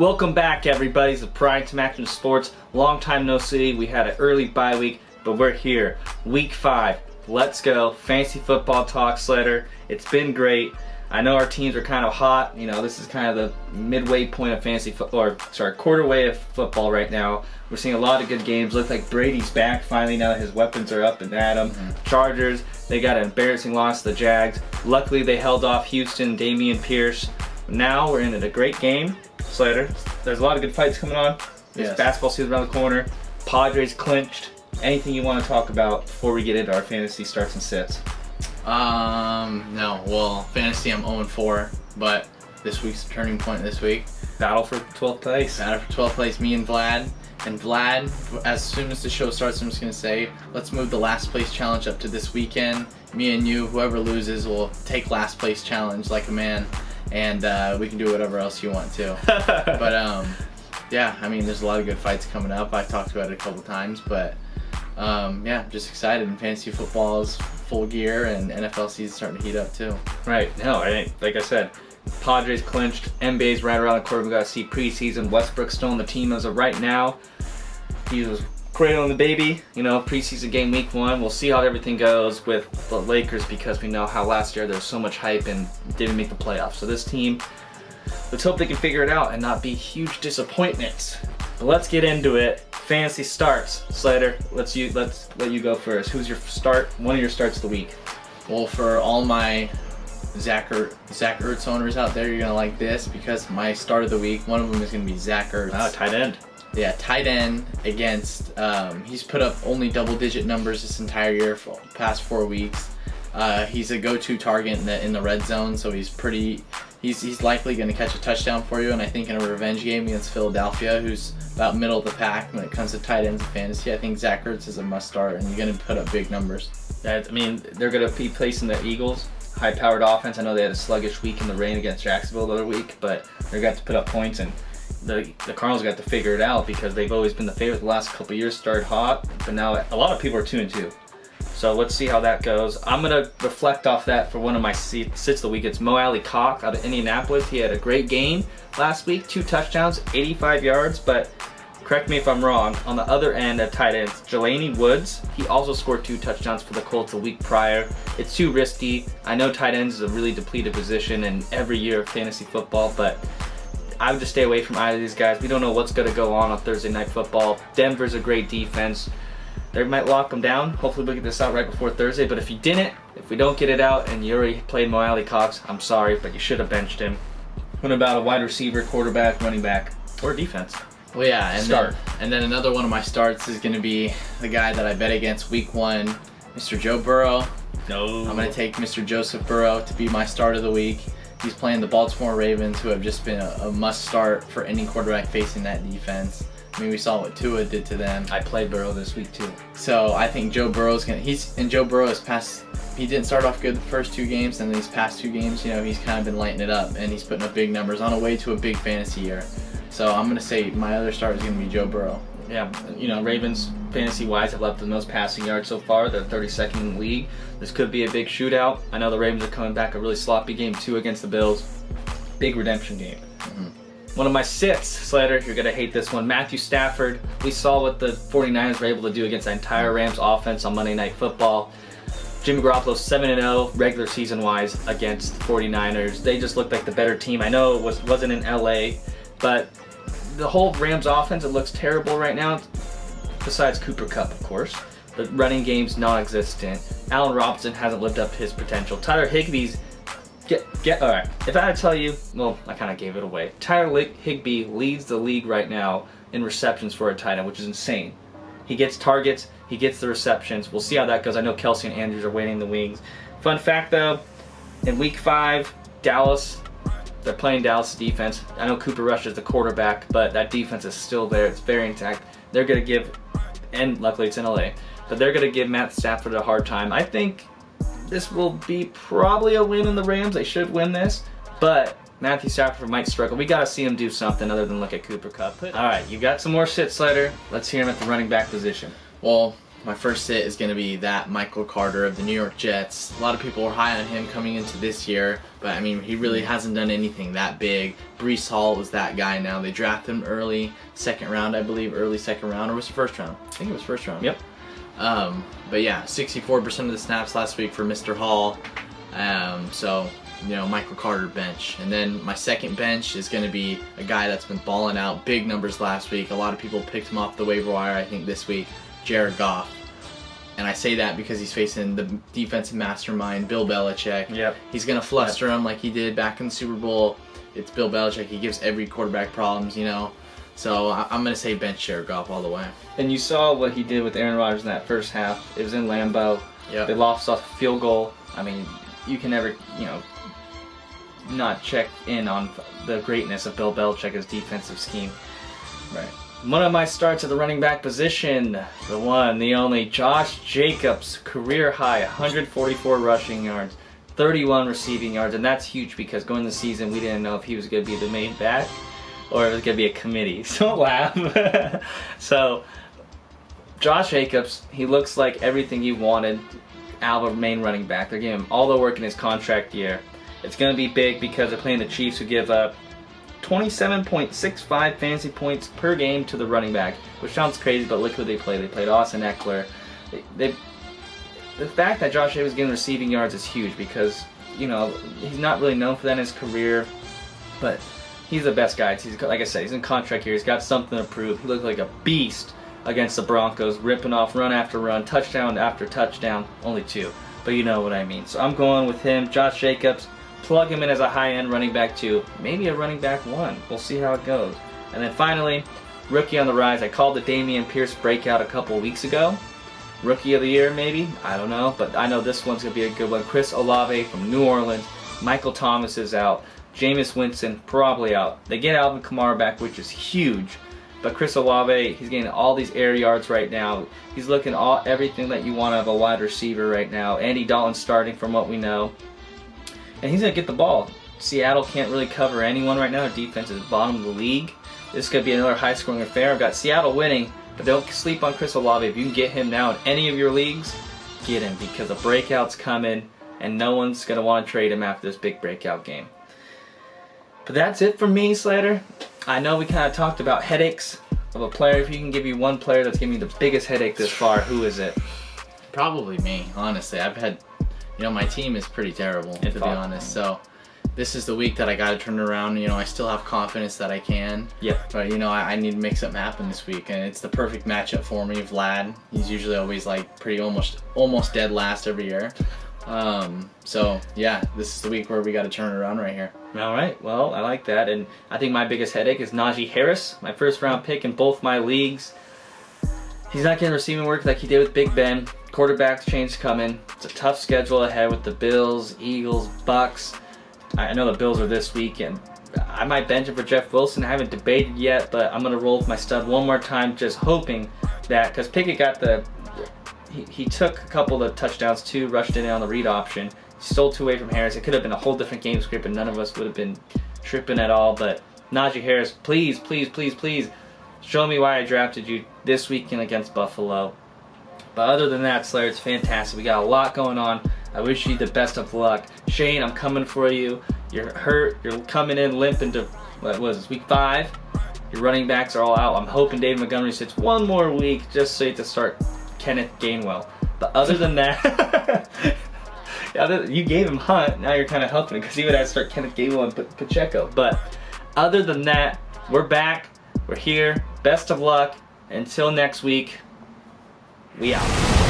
Welcome back, everybody. It's the Prime Time Action Sports. Long time no see. We had an early bye week, but we're here. Week 5. Let's go. Fantasy football talk, Slater. It's been great. I know our teams are kind of hot. You know, this is kind of the midway point of fantasy football, quarter way of football right now. We're seeing a lot of good games. Looks like Brady's back finally now that his weapons are up and at him. Chargers, they got an embarrassing loss to the Jags. Luckily, they held off Houston, Dameon Pierce. Now we're in a great game. Slater, there's a lot of good fights coming on. This basketball season around the corner. Padres clinched. Anything you want to talk about before we get into our fantasy starts and sits? No. Well, fantasy I'm 0-4, but this week's the turning point this week. Battle for 12th place. Battle for 12th place, me and Vlad. And Vlad, as soon as the show starts, I'm just going to say, let's move the last place challenge up to this weekend. Me and you, whoever loses, will take last place challenge like a man. And we can do whatever else you want to. But yeah, I mean, there's a lot of good fights coming up. I've talked about it a couple times, but yeah, just excited. And fantasy football is full gear, and NFL season's starting to heat up too. Right. No, like I said, Padres clinched. NBA's right around the corner. We got to see preseason. Westbrook's still on the team as of right now. He was cradling the baby. You know, preseason game week 1. We'll see how everything goes with the Lakers because we know how last year there was so much hype and didn't make the playoffs. So this team, let's hope they can figure it out and not be huge disappointments. But let's get into it. Fantasy starts. Slater, let's let you go first. Who's your start? One of your starts of the week. Well, for all my Zach Ertz owners out there, you're gonna like this because my start of the week, one of them is gonna be Zach Ertz. Ah, tight end. Yeah, tight end against. He's put up only double-digit numbers this entire year for the past 4 weeks. He's a go-to target in the red zone, so he's likely going to catch a touchdown for you. And I think in a revenge game against Philadelphia, who's about middle of the pack when it comes to tight ends in fantasy, I think Zach Ertz is a must-start, and you're going to put up big numbers. I mean, they're going to be facing the Eagles, high-powered offense. I know they had a sluggish week in the rain against Jacksonville the other week, but they're going to have to put up points, and the Cardinals got to figure it out because they've always been the favorite the last couple of years, started hot, but now a lot of people are 2-2. So let's see how that goes. I'm going to reflect off that for one of my sits of the week. It's Mo Alley Cox out of Indianapolis. He had a great game last week, 2 touchdowns, 85 yards, but correct me if I'm wrong, on the other end of tight ends, Jelani Woods, he also scored 2 touchdowns for the Colts a week prior. It's too risky. I know tight ends is a really depleted position in every year of fantasy football, but I would just stay away from either of these guys. We don't know what's going to go on Thursday Night Football. Denver's a great defense. They might lock them down. Hopefully we'll get this out right before Thursday. But if we don't get it out and you already played Mo Alley Cox, I'm sorry, but you should have benched him. What about a wide receiver, quarterback, running back, or defense? Well, yeah, and then another one of my starts is going to be the guy that I bet against week 1, Mr. Joe Burrow. No. I'm going to take Mr. Joseph Burrow to be my start of the week. He's playing the Baltimore Ravens, who have just been a must-start for any quarterback facing that defense. I mean, we saw what Tua did to them. I played Burrow this week too. So I think Joe Burrow's Joe Burrow has passed. He didn't start off good the first 2 games, and these past 2 games, you know, he's kind of been lighting it up, and he's putting up big numbers on a way to a big fantasy year. So I'm gonna say my other start is gonna be Joe Burrow. Yeah, you know, Ravens fantasy-wise have left the most passing yards so far. They're 32nd in the league. This could be a big shootout. I know the Ravens are coming back a really sloppy game too against the Bills. Big redemption game. One of my sits, Slater, you're going to hate this one. Matthew Stafford. We saw what the 49ers were able to do against the entire Rams offense on Monday Night Football. Jimmy Garoppolo 7-0 regular season-wise against the 49ers. They just looked like the better team. I know it wasn't in LA, but the whole Rams offense, it looks terrible right now, besides Cooper Kupp, of course. The running game's non-existent. Allen Robinson hasn't lived up to his potential. Tyler Higbee's all right. If I had to tell you, well, I kind of gave it away. Tyler Higbee leads the league right now in receptions for a tight end, which is insane. He gets targets, he gets the receptions. We'll see how that goes. I know Kelsey and Andrews are waiting in the wings. Fun fact though, in week 5, Dallas, they're playing Dallas defense. I know Cooper Rush is the quarterback, but that defense is still there. It's very intact. They're going to give, and luckily it's in LA, but they're going to give Matt Stafford a hard time. I think this will be probably a win in the Rams. They should win this, but Matthew Stafford might struggle. We got to see him do something other than look at Cooper Kupp. All right, you got some more shit, Slater. Let's hear him at the running back position. Well, My first sit is going to be that Michael Carter of the New York Jets. A lot of people were high on him coming into this year, but I mean, he really hasn't done anything that big. Brees Hall was that guy now. They drafted him early, second round, I believe, early second round, or was it first round? I think it was first round. Yep. But yeah, 64% of the snaps last week for Mr. Hall. So, you know, Michael Carter bench. And then my second bench is going to be a guy that's been balling out, big numbers last week. A lot of people picked him off the waiver wire, I think, this week. Jared Goff. And I say that because he's facing the defensive mastermind, Bill Belichick. Yep. He's going to fluster him like he did back in the Super Bowl. It's Bill Belichick. He gives every quarterback problems, you know. So I'm going to say bench Jared Goff all the way. And you saw what he did with Aaron Rodgers in that first half. It was in Lambeau. Yep. They lost off a field goal. I mean, you can never, you know, not check in on the greatness of Bill Belichick's defensive scheme. Right. One of my starts at the running back position, the one, the only, Josh Jacobs, career high, 144 rushing yards, 31 receiving yards, and that's huge because going into the season we didn't know if he was going to be the main back or it was going to be a committee. So laugh. So, Josh Jacobs, he looks like everything you wanted out of a main running back. They're giving him all the work in his contract year. It's going to be big because they're playing the Chiefs, who give up 27.65 fantasy points per game to the running back, which sounds crazy, but look who they play. They played Austin Eckler. The fact that Josh Jacobs is getting receiving yards is huge because, you know, he's not really known for that in his career, but he's the best guy. He's, like I said, he's in contract here. He's got something to prove. He looked like a beast against the Broncos, ripping off run after run, touchdown after touchdown, only 2. But you know what I mean. So I'm going with him, Josh Jacobs. Plug him in as a high-end running back 2, maybe a running back 1. We'll see how it goes. And then finally, rookie on the rise. I called the Dameon Pierce breakout a couple of weeks ago. Rookie of the year, maybe? I don't know, but I know this one's going to be a good one. Chris Olave from New Orleans. Michael Thomas is out. Jameis Winston probably out. They get Alvin Kamara back, which is huge. But Chris Olave, he's getting all these air yards right now. He's looking everything that you want out of a wide receiver right now. Andy Dalton's starting from what we know. And he's going to get the ball. Seattle can't really cover anyone right now. Their defense is bottom of the league. This is going to be another high-scoring affair. I've got Seattle winning, but don't sleep on Chris Olave. If you can get him now in any of your leagues, get him because a breakout's coming, and no one's going to want to trade him after this big breakout game. But that's it for me, Slater. I know we kind of talked about headaches of a player. If you can give me one player that's giving me the biggest headache this far, who is it? Probably me, honestly. I've had... You know, my team is pretty terrible, to be honest. So this is the week that I got to turn it around. You know, I still have confidence that I can. Yep. But, you know, I need to make something happen this week. And it's the perfect matchup for me. Vlad, he's usually always, like, pretty almost dead last every year. So, yeah, this is the week where we got to turn it around right here. All right. Well, I like that. And I think my biggest headache is Najee Harris, my first-round pick in both my leagues. He's not getting receiving work like he did with Big Ben. Quarterback change coming. It's a tough schedule ahead with the Bills, Eagles, Bucks. I know the Bills are this weekend. I might bench him for Jeff Wilson. I haven't debated yet, but I'm going to roll with my stud one more time, just hoping that, because Pickett got he took a couple of touchdowns too, rushed in on the read option, stole 2 away from Harris. It could have been a whole different game script, and none of us would have been tripping at all. But Najee Harris, please, please, please, please, show me why I drafted you this weekend against Buffalo. But other than that, Slayer, it's fantastic. We got a lot going on. I wish you the best of luck. Shane, I'm coming for you. You're hurt. You're coming in limp into, what was this, week 5? Your running backs are all out. I'm hoping David Montgomery sits one more week just so you to start Kenneth Gainwell. But other than that, you gave him Hunt. Now you're kind of helping him because he would have to start Kenneth Gainwell and Pacheco. But other than that, we're back. We're here. Best of luck. Until next week. We out.